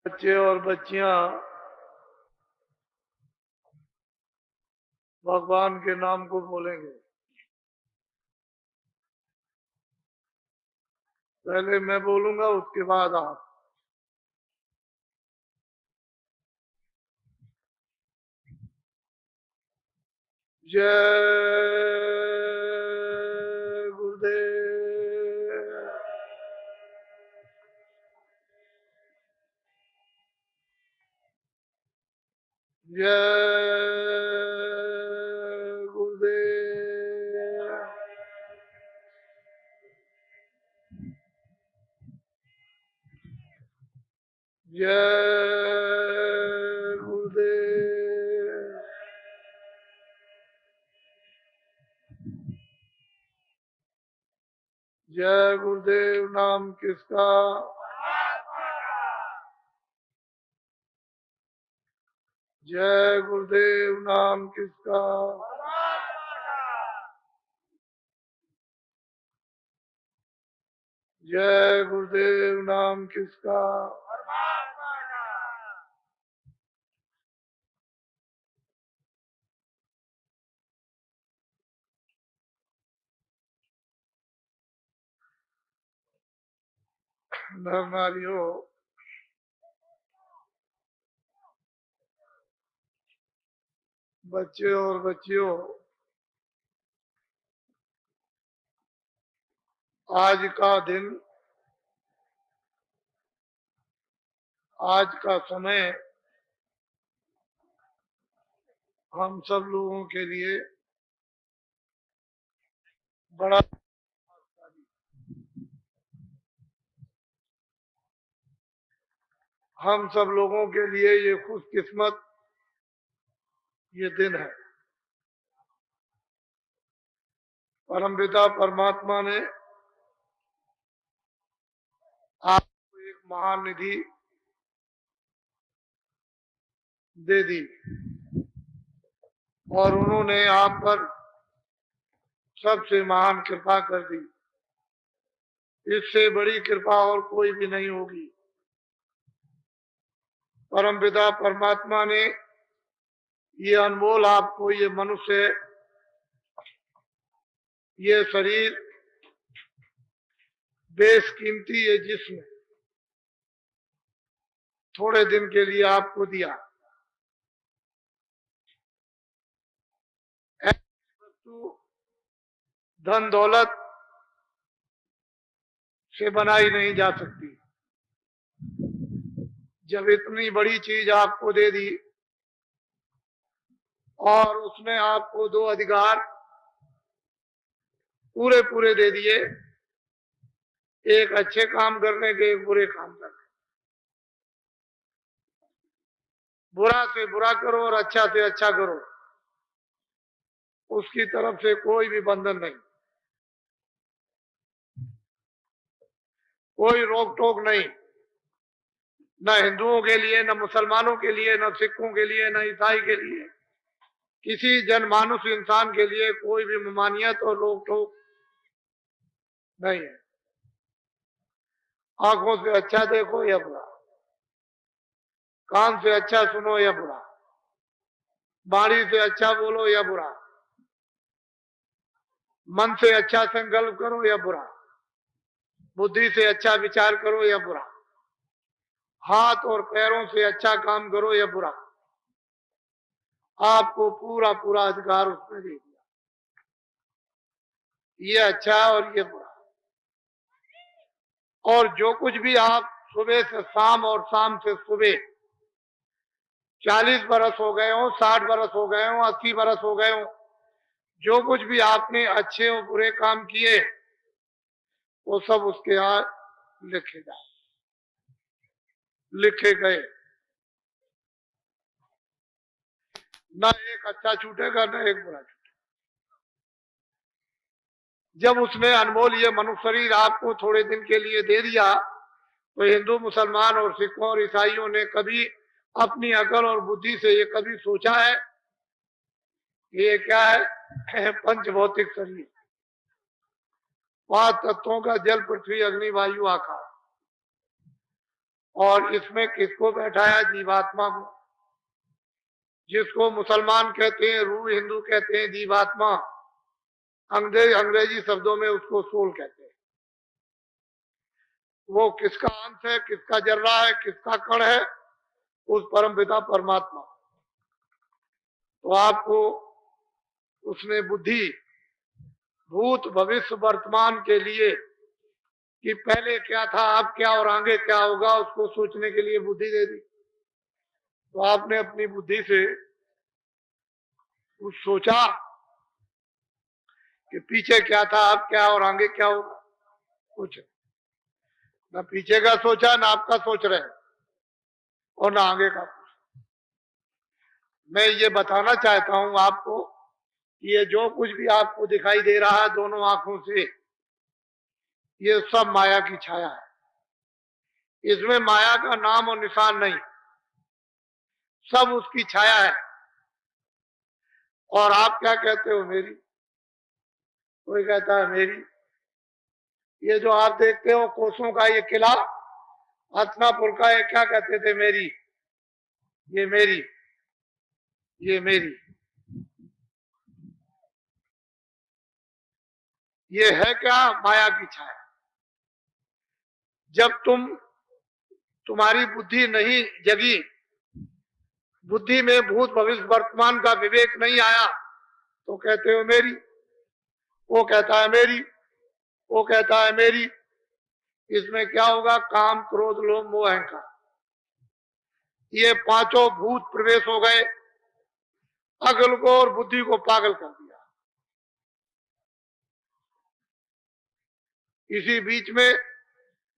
बच्चे और बच्चियां भगवान के नाम को बोलेंगे। पहले मैं बोलूंगा, उसके बाद आप। जय गुरुदेव। जय गुरुदेव। जय गुरुदेव। जय गुरुदेव नाम किसका? जय गुरुदेव नाम किसका? जय गुरुदेव नाम किसका? नर नारियों, बच्चे और बच्चियों, आज का दिन, आज का समय हम सब लोगों के लिए बड़ा, हम सब लोगों के लिए ये खुशकिस्मत ये दिन है। परमपिता परमात्मा ने आपको एक महान निधि दे दी और उन्होंने आप पर सबसे महान कृपा कर दी। इससे बड़ी कृपा और कोई भी नहीं होगी। परमपिता परमात्मा ने ये अनमोल आपको ये मनुष्य, ये शरीर, बेशकीमती ये जिस्म थोड़े दिन के लिए आपको दिया। ऐसी वस्तु धन दौलत से बनाई नहीं जा सकती। जब इतनी बड़ी चीज आपको दे दी और उसमें आपको दो अधिकार पूरे पूरे दे दिए, एक अच्छे काम करने के, एक बुरे काम करने। बुरा से बुरा करो और अच्छा से अच्छा करो, उसकी तरफ से कोई भी बंधन नहीं, कोई रोक टोक नहीं, न हिंदुओं के लिए, न मुसलमानों के लिए, न सिखों के लिए, न ईसाई के लिए, किसी जनमानुष इंसान के लिए कोई भी ममानियत और रोक टोक नहीं है। आंखों से अच्छा देखो या बुरा, कान से अच्छा सुनो या बुरा, वाणी से अच्छा बोलो या बुरा, मन से अच्छा संकल्प करो या बुरा, बुद्धि से अच्छा विचार करो या बुरा, हाथ और पैरों से अच्छा काम करो या बुरा, आपको पूरा पूरा अधिकार उसने दे दिया। ये अच्छा और ये बुरा। और जो कुछ भी आप सुबह से शाम और शाम से सुबह 40 बरस हो गए हो, 60 बरस हो गए हो, 80 बरस हो गए हो, जो कुछ भी आपने अच्छे और बुरे काम किए वो सब उसके यहाँ लिखे जाए, लिखे गए। ना एक अच्छा छूटेगा, ना एक बुरा छूटेगा। जब उसने अनमोल ये मनुष्य शरीर आपको थोड़े दिन के लिए दे दिया, तो हिंदू मुसलमान और सिखों और ईसाइयों ने कभी अपनी अकल और बुद्धि से ये कभी सोचा है ये क्या है? पंच भौतिक शरीर, 5 तत्वों का जल पृथ्वी अग्नि वायु आकाश, और इसमें किसको बैठाया? जीवात्मा को, जिसको मुसलमान कहते हैं, रूह हिंदू कहते हैं जीवात्मा, अंग्रेजी शब्दों में उसको सोल कहते हैं। वो किसका अंश है, किसका जर्रा है, किसका कण है? उस परमपिता परमात्मा। तो आपको उसने बुद्धि भूत भविष्य वर्तमान के लिए कि पहले क्या था, अब क्या और आगे क्या होगा, उसको सोचने के लिए बुद्धि दे दी। तो आपने अपनी बुद्धि से कुछ सोचा कि पीछे क्या था, अब क्या और आगे क्या होगा? कुछ ना पीछे का सोचा, ना आपका सोच रहे और ना आगे का। मैं ये बताना चाहता हूं आपको, ये जो कुछ भी आपको दिखाई दे रहा है दोनों आंखों से, ये सब माया की छाया है। इसमें माया का नाम और निशान नहीं, सब उसकी छाया है। और आप क्या कहते हो? मेरी। कोई कहता है मेरी। ये जो आप देखते हो कोसों का ये किला हसनापुर का, ये क्या कहते थे? मेरी। ये मेरी, ये मेरी। ये है क्या? माया की छाया। जब तुम्हारी बुद्धि नहीं जगी, बुद्धि में भूत भविष्य वर्तमान का विवेक नहीं आया, तो कहते हो मेरी। वो कहता है मेरी, वो कहता है मेरी। इसमें क्या होगा? काम, क्रोध, लोभ, मोह, अहंकार, ये पांचों भूत प्रवेश हो गए, अकल को और बुद्धि को पागल कर दिया। इसी बीच में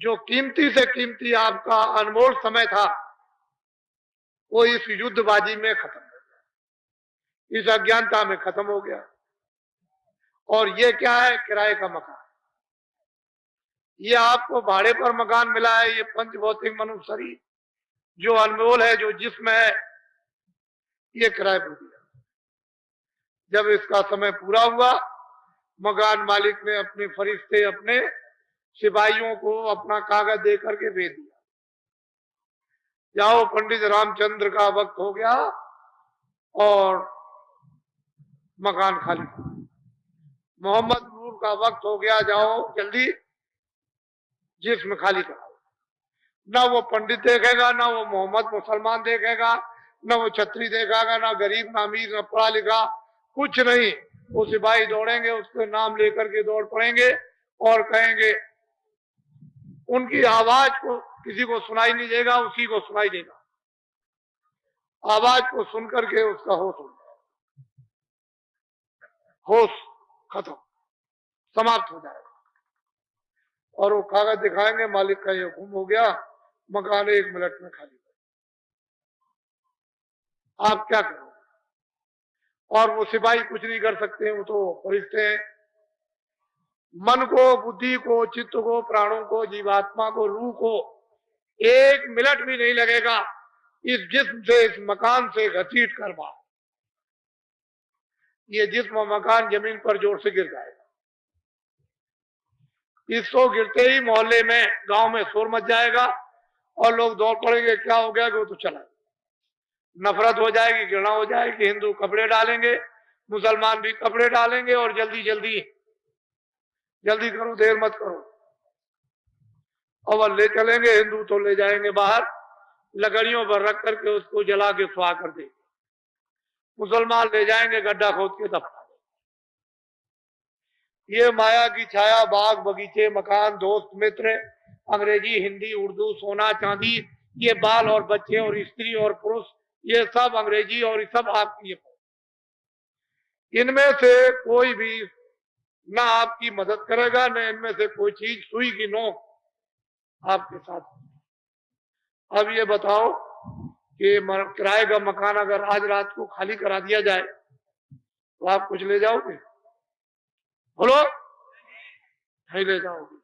जो कीमती से कीमती आपका अनमोल समय था, वो इस युद्धबाजी में खत्म हो गया, इस अज्ञानता में खत्म हो गया। और ये क्या है? किराए का मकान। ये आपको भाड़े पर मकान मिला है, ये पंच भौतिक मनुष्य शरीर जो अनमोल है, जो जिस्म है, ये किराए पर दिया। जब इसका समय पूरा हुआ, मकान मालिक ने अपने फरिश्ते, अपने सिपाहियों को अपना कागज दे करके भेज दिया, जाओ पंडित रामचंद्र का वक्त हो गया और मकान खाली। मोहम्मद नूर का वक्त हो गया, जाओ जल्दी जिस्म खाली कराओ। ना वो पंडित देखेगा, ना वो मोहम्मद मुसलमान देखेगा, ना वो छत्री देखेगा, ना गरीब, ना अमीर, ना पढ़ा लिखा, कुछ नहीं। वो सिपाही दौड़ेंगे, उसके नाम लेकर के दौड़ पड़ेंगे और कहेंगे, उनकी आवाज को किसी को सुनाई नहीं देगा, उसी को सुनाई देगा। आवाज को सुनकर के उसका होश हो जाएगा, होश खत्म, समाप्त हो जाएगा। और वो कागज दिखाएंगे, मालिक का ये हुक्म हो गया, मकान 1 मिनट में खाली। आप क्या करोगे? और वो सिपाही कुछ नहीं कर सकते, वो तो फरिश्ते हैं। मन को, बुद्धि को, चित्त को, प्राणों को, जीवात्मा को, रूह को 1 मिनट भी नहीं लगेगा इस जिस्म से, इस मकान से घसीट कर बाहर। ये जिस्म मकान जमीन पर जोर से गिर जाएगा। इसको गिरते ही मोहल्ले में, गांव में शोर मच जाएगा और लोग दौड़ पड़ेंगे, क्या हो गया कि वो तो चला। नफरत हो जाएगी, घृणा हो जाएगी, हिंदू कपड़े डालेंगे, मुसलमान भी कपड़े डालेंगे और जल्दी जल्दी जल्दी करो, देर मत करो, और ले चलेंगे। हिंदू तो ले जाएंगे बाहर, लकड़ियों पर रख करके उसको जला के सुहा कर देंगे। मुसलमान ले जाएंगे, गड्ढा खोद के दफना। ये माया की छाया, बाग बगीचे, मकान, दोस्त मित्र, अंग्रेजी, हिंदी, उर्दू, सोना चांदी, ये बाल और बच्चे और स्त्री और पुरुष, ये सब अंग्रेजी और सब आपकी। इनमें से कोई भी ना आपकी मदद करेगा, न इनमें से कोई चीज सुई की नोक आपके साथ। अब ये बताओ कि किराए का मकान अगर आज रात को खाली करा दिया जाए तो आप कुछ ले जाओगे? बोलो, नहीं ले जाओगे।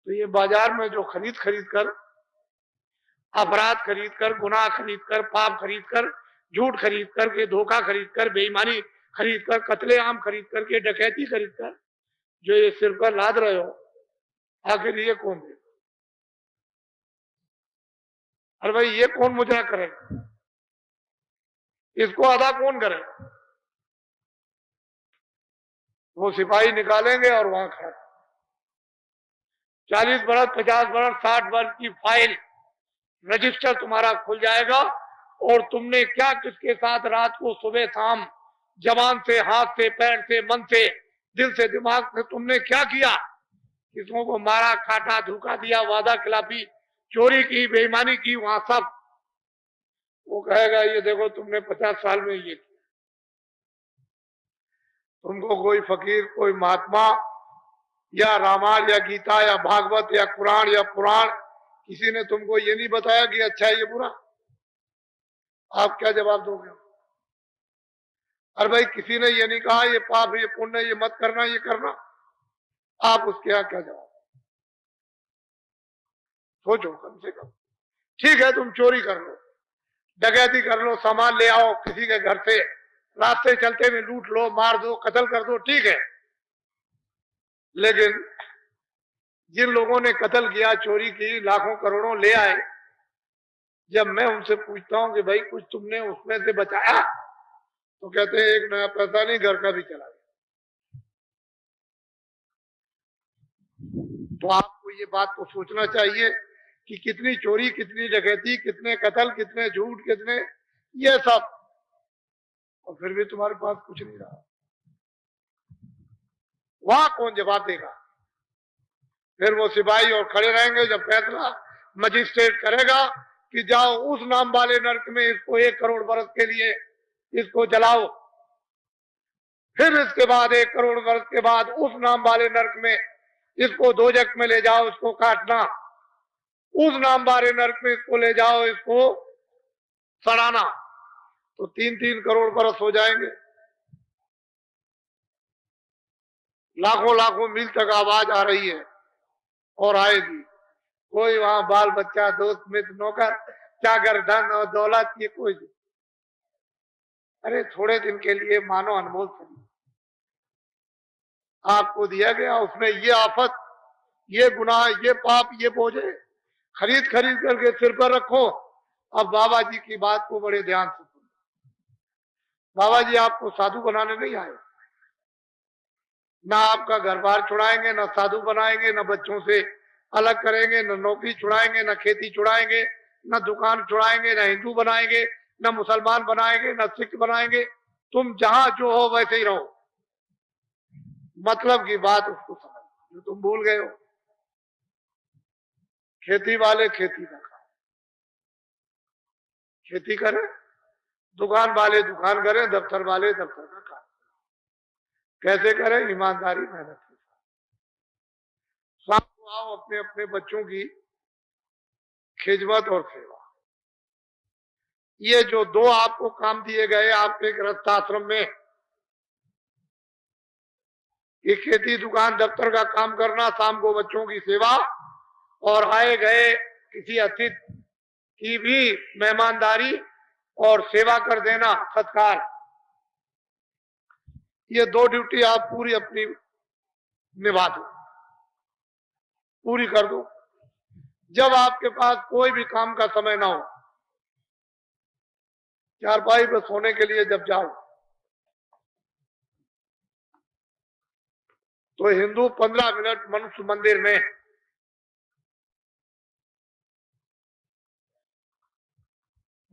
तो ये बाजार में जो खरीद कर, अपराध खरीद कर, गुनाह खरीद कर, पाप खरीद कर, झूठ खरीद करके, धोखा खरीद कर, बेईमानी खरीद कर, कत्लेआम खरीद करके, डकैती खरीद कर जो ये सिर पर लाद रहे हो, आखिर ये कौन देगा? अरे भाई ये कौन मुजरा करेगा, इसको अदा कौन करेगा? वो सिपाही निकालेंगे और वहां खड़ा 40 बरस 50 बरस 60 बरस की फाइल रजिस्टर तुम्हारा खुल जाएगा, और तुमने क्या किसके साथ रात को सुबह शाम जबान से, हाथ से, पैर से, मन से, दिल से, दिमाग से तुमने क्या किया, किसों को मारा, काटा, धोखा दिया, वादा खिलाफी, चोरी की, बेईमानी की, वहां सब वो कहेगा ये देखो तुमने 50 साल में ये किया। तुमको कोई फकीर, कोई महात्मा या रामायण या गीता या भागवत या कुरान या पुराण किसी ने तुमको ये नहीं बताया कि अच्छा है ये बुरा, आप क्या जवाब दोगे? अरे भाई किसी ने ये नहीं कहा ये पाप, ये पुण्य, ये मत करना, ये करना, आप उसके यहाँ क्या जवाब? सोचो कम से कम। ठीक है तुम चोरी कर लो, डकैती कर लो, सामान ले आओ किसी के घर से, रास्ते चलते में लूट लो, मार दो, कत्ल कर दो, ठीक है, लेकिन जिन लोगों ने कत्ल किया, चोरी की, लाखों करोड़ों ले आए, जब मैं उनसे पूछता हूं कि भाई कुछ तुमने उसमें से बचाया, तो कहते हैं एक नया पैसा नहीं, घर का भी चला गया। तो आपको ये बात को सोचना चाहिए कि कितनी चोरी, कितनी डकैती, कितने कत्ल, कितने झूठ, कितने ये सब, और फिर भी तुम्हारे पास कुछ नहीं रहा, वहां कौन जवाब देगा? फिर वो सिपाही और खड़े रहेंगे जब फैसला मजिस्ट्रेट करेगा कि जाओ उस नाम वाले नरक में इसको 1 करोड़ बरस के लिए इसको जलाओ, फिर इसके बाद 1 करोड़ बरस के बाद उस नाम वाले नरक में इसको दोजख में ले जाओ, इसको काटना, उस नाम वाले नरक में इसको ले जाओ, इसको सड़ाना, तो 3-3 करोड़ बरस हो जाएंगे। लाखों लाखों मील तक आवाज आ रही है और आएगी। कोई वहां बाल बच्चा, दोस्त मित्र, नौकर चाकर, धन और दौलत, ये कोई, अरे थोड़े दिन के लिए मानो अनमोल समय आपको दिया गया, उसमें ये आफत, ये गुनाह, ये पाप, ये बोझे खरीद खरीद करके सिर पर रखो। अब बाबा जी की बात को बड़े ध्यान से सुनो। बाबा जी आपको साधु बनाने नहीं आए, ना आपका घर बार छुड़ाएंगे, ना साधु बनाएंगे, ना बच्चों से अलग करेंगे, ना नौकरी छुड़ाएंगे, ना खेती छुड़ाएंगे, ना दुकान छुड़ाएंगे, ना हिंदू बनाएंगे, ना मुसलमान बनाएंगे, ना सिख बनाएंगे। तुम जहां जो हो वैसे ही रहो, मतलब की बात उसको समझ, जो तुम भूल गए हो। खेती वाले खेती का काम, खेती करें, दुकान वाले दुकान करें, दफ्तर वाले दफ्तर का काम, कैसे करें? ईमानदारी, मेहनत के साथ। शाम को आओ अपने अपने बच्चों की खिदमत और सेवा। ये जो 2 आपको काम दिए गए आपके गृहस्थ आश्रम में, ये खेती, दुकान, दफ्तर का काम करना, शाम को बच्चों की सेवा, और आए गए किसी अतिथि की भी मेहमानदारी और सेवा कर देना, सत्कार, ये 2 ड्यूटी आप पूरी अपनी निभा दो, पूरी कर दो। जब आपके पास कोई भी काम का समय ना हो, चारपाई पर सोने के लिए जब जाओ, तो हिंदू 15 मिनट मनुष्य मंदिर में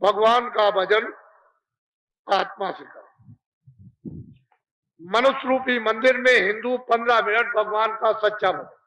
भगवान का भजन आत्मा से करो। मनुष्य रूपी मंदिर में हिंदू 15 मिनट भगवान का सच्चा भजन,